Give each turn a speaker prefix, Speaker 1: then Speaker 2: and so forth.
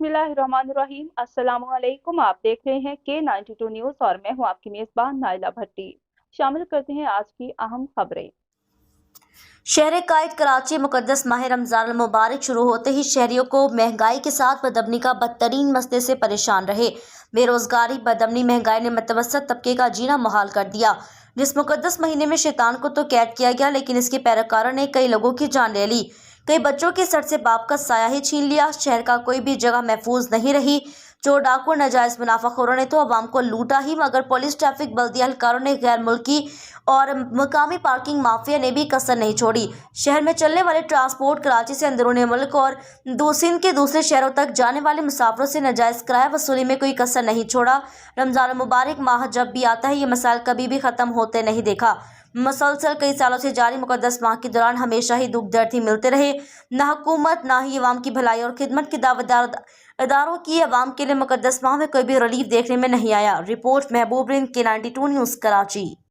Speaker 1: बिस्मिल्लाहिर्रहमानिर्रहीम। अस्सलामुअलैकुम। आप देख रहे हैं K92 न्यूज़ और मैं हूं आपकी मेज़बान नाइला भट्टी। शामिल करते हैं आज की अहम खबरें।
Speaker 2: शहर कायद कराची मुकद्दस माह रमजान मुबारक शुरू होते ही शहरियों को महंगाई के साथ बदअमनी का बदतरीन मसले से परेशान रहे। बेरोजगारी, बदअमनी, महंगाई ने मतवसत तबके का जीना मुहाल कर दिया। जिस मुकद्दस महीने में शैतान को तो कैद किया गया, लेकिन इसके पैरोकारों ने कई लोगों की जान ले ली। कई बच्चों के सर से बाप का साया ही छीन लिया। शहर का कोई भी जगह महफूज नहीं रही। चोर, डाकू और नाजायज मुनाफाखोरों ने तो आवाम को लूटा ही, मगर पुलिस, ट्रैफिक, बल्दिया एहलकारों ने, गैर मुल्की और मकामी पार्किंग माफिया ने भी कसर नहीं छोड़ी। शहर में चलने वाले ट्रांसपोर्ट, कराची से अंदरूनी मुल्क और सिंध के दूसरे शहरों तक जाने वाले मुसाफिरों से नाजायज किराया वसूली में कोई कसर नहीं छोड़ा। रमजान मुबारक माह जब भी आता है, ये मसाइल कभी भी खत्म होते नहीं देखा। मुसलसल कई सालों से जारी मुकद्दस माह के दौरान हमेशा ही दुख दर्द ही मिलते रहे। ना हुकूमत, ना ही अवाम की भलाई और खिदमत के दावेदार इदारों की अवाम के लिए मुकद्दस माह में कोई भी रिलीफ देखने में नहीं आया। रिपोर्ट महबूब रिंद, K92 न्यूज़, कराची।